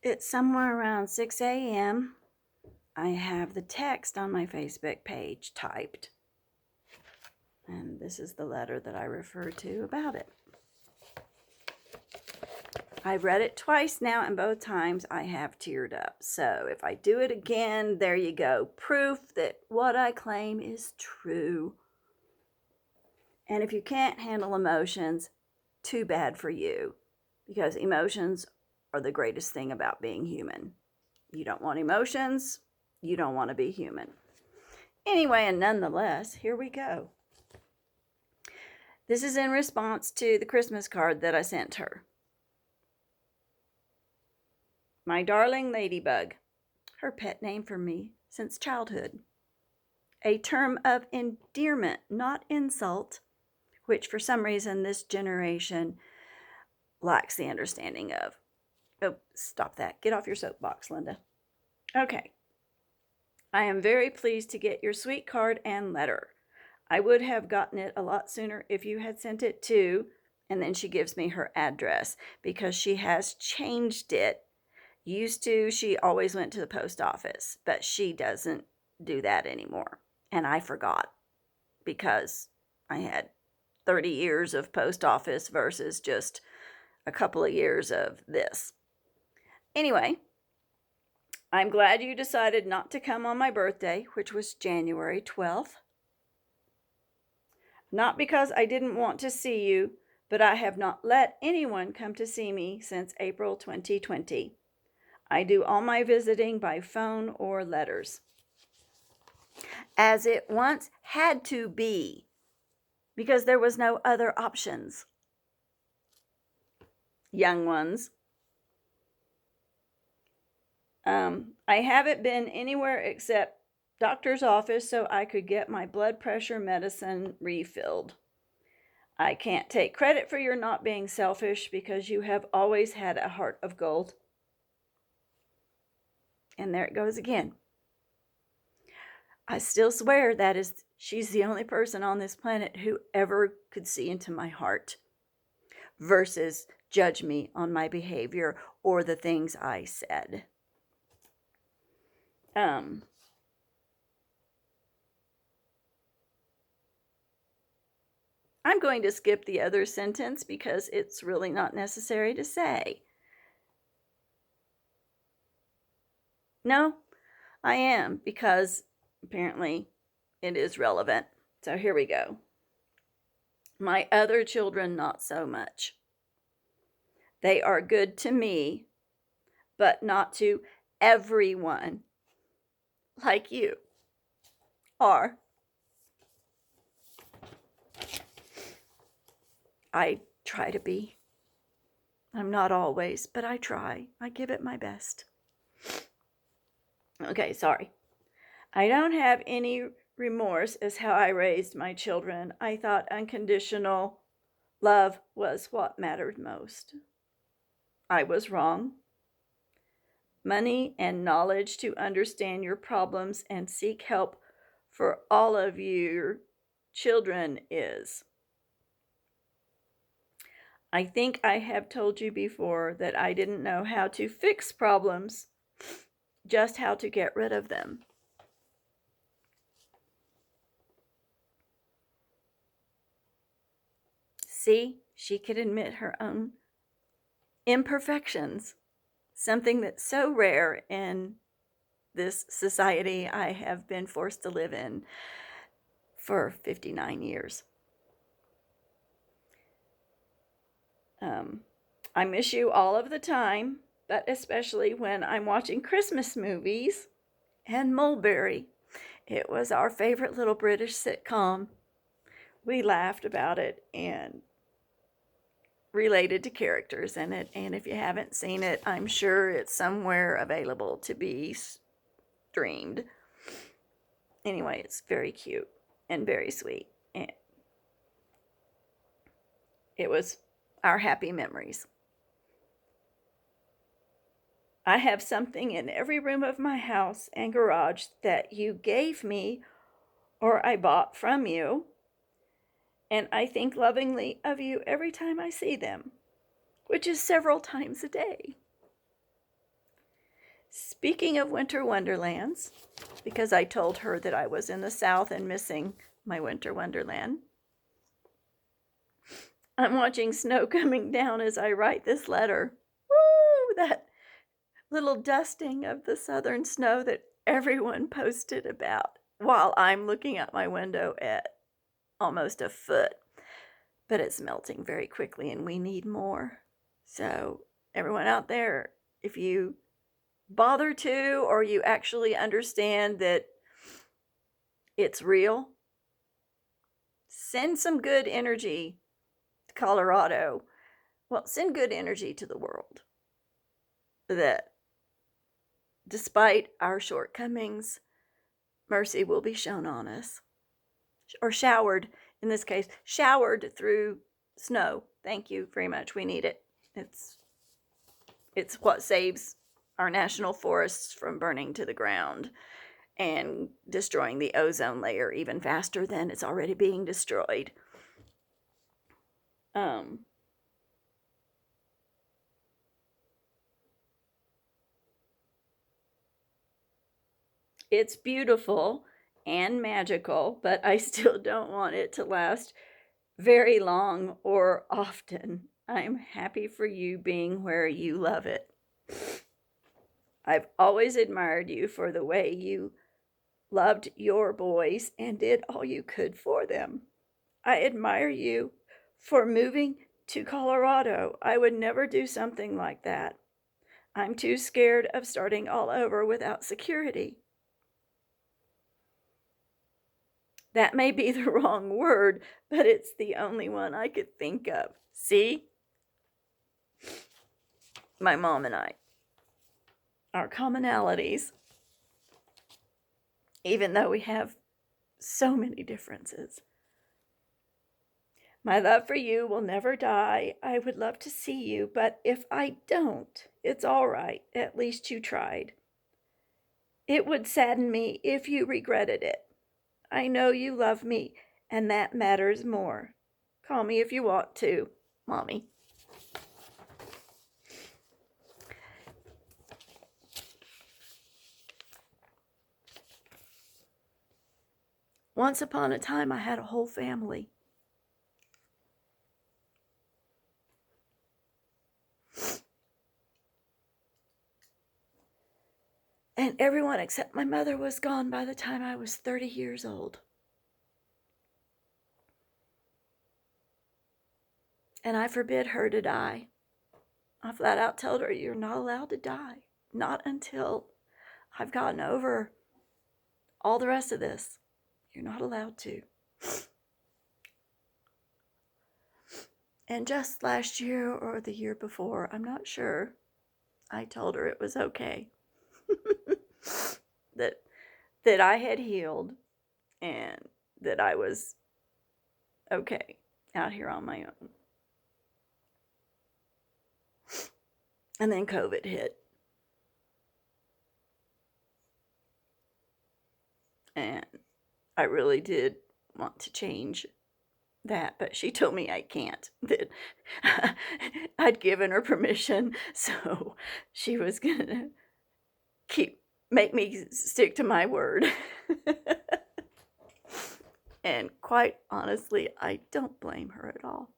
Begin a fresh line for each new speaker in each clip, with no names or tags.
It's somewhere around 6 a.m. I have the text on my Facebook page typed. And this is the letter that I refer to about it. I've read it twice now, and both times I have teared up. So if I do it again, there you go. Proof that what I claim is true. And if you can't handle emotions, too bad for you. Because emotions are the greatest thing about being human. You don't want emotions, you don't want to be human. Anyway, and nonetheless, here we go. This is in response to the Christmas card that I sent her. My darling ladybug, her pet name for me since childhood. A term of endearment, not insult, which for some reason this generation lacks the understanding of. Oh, stop that. Get off your soapbox, Linda. Okay. I am very pleased to get your sweet card and letter. I would have gotten it a lot sooner if you had sent it to, and then she gives me her address because she has changed it. Used to, she always went to the post office, but she doesn't do that anymore. And I forgot because I had 30 years of post office versus just a couple of years of this. Anyway, I'm glad you decided not to come on my birthday, which was January 12th. Not because I didn't want to see you, but I have not let anyone come to see me since April 2020. I do all my visiting by phone or letters. As it once had to be, because there was no other options. Young ones. I haven't been anywhere except doctor's office so I could get my blood pressure medicine refilled. I can't take credit for your not being selfish because you have always had a heart of gold. And there it goes again. I still swear she's the only person on this planet who ever could see into my heart versus judge me on my behavior or the things I said. I'm going to skip the other sentence because it's really not necessary to say. No, I am, because apparently it is relevant. So here we go. My other children, not so much. They are good to me, but not to everyone, like you are. I try to be. I'm not always, but I try. I give it my best. Okay, sorry. I don't have any remorse as how I raised my children. I thought unconditional love was what mattered most. I was wrong. Money and knowledge to understand your problems and seek help for all of your children is. I think I have told you before that I didn't know how to fix problems, just how to get rid of them. See, she could admit her own imperfections, something that's so rare in this society I have been forced to live in for 59 years. I miss you all of the time, but especially when I'm watching Christmas movies and Mulberry. It was our favorite little British sitcom. We laughed about it and related to characters in it. And if you haven't seen it, I'm sure it's somewhere available to be streamed. Anyway, it's very cute and very sweet. And it was our happy memories. I have something in every room of my house and garage that you gave me or I bought from you, and I think lovingly of you every time I see them, which is several times a day. Speaking of winter wonderlands, because I told her that I was in the South and missing my winter wonderland, I'm watching snow coming down as I write this letter. Woo! That little dusting of the southern snow that everyone posted about while I'm looking out my window at almost a foot. But it's melting very quickly and we need more. So, everyone out there, if you bother to, or you actually understand that it's real, send some good energy to Colorado. Well, send good energy to the world. That despite our shortcomings, mercy will be shown on us. Or showered, in this case, showered through snow. Thank you very much. We need it. It's what saves our national forests from burning to the ground and destroying the ozone layer even faster than it's already being destroyed. It's beautiful and magical, but I still don't want it to last very long or often. I'm happy for you being where you love it. I've always admired you for the way you loved your boys and did all you could for them. I admire you for moving to Colorado. I would never do something like that. I'm too scared of starting all over without security. That may be the wrong word, but it's the only one I could think of. See? My mom and I. Our commonalities. Even though we have so many differences. My love for you will never die. I would love to see you, but if I don't, it's all right. At least you tried. It would sadden me if you regretted it. I know you love me, and that matters more. Call me if you want to, Mommy. Once upon a time, I had a whole family. And everyone except my mother was gone by the time I was 30 years old. And I forbid her to die. I flat out told her, you're not allowed to die. Not until I've gotten over all the rest of this. You're not allowed to. And just last year or the year before, I'm not sure, I told her it was okay. that I had healed and that I was okay out here on my own. And then COVID hit. And I really did want to change that, but she told me I can't, that I'd given her permission, so she was gonna make me stick to my word. And quite honestly, I don't blame her at all.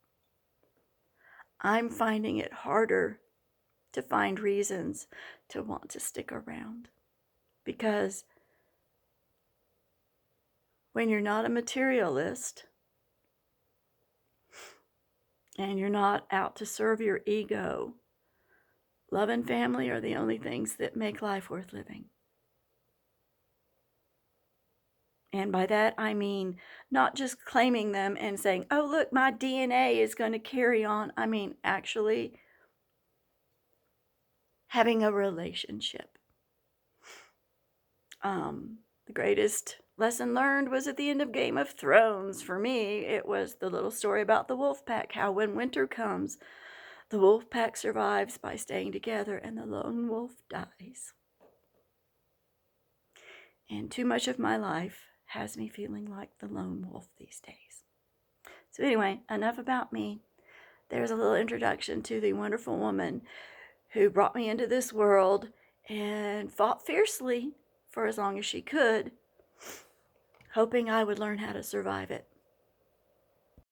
I'm finding it harder to find reasons to want to stick around, because when you're not a materialist and you're not out to serve your ego, love and family are the only things that make life worth living. And by that, I mean not just claiming them and saying, oh, look, my DNA is going to carry on. I mean, actually having a relationship. The greatest lesson learned was at the end of Game of Thrones. For me, it was the little story about the wolf pack, how when winter comes, the wolf pack survives by staying together and the lone wolf dies. And too much of my life has me feeling like the lone wolf these days. So anyway, enough about me. There's a little introduction to the wonderful woman who brought me into this world and fought fiercely for as long as she could, hoping I would learn how to survive it.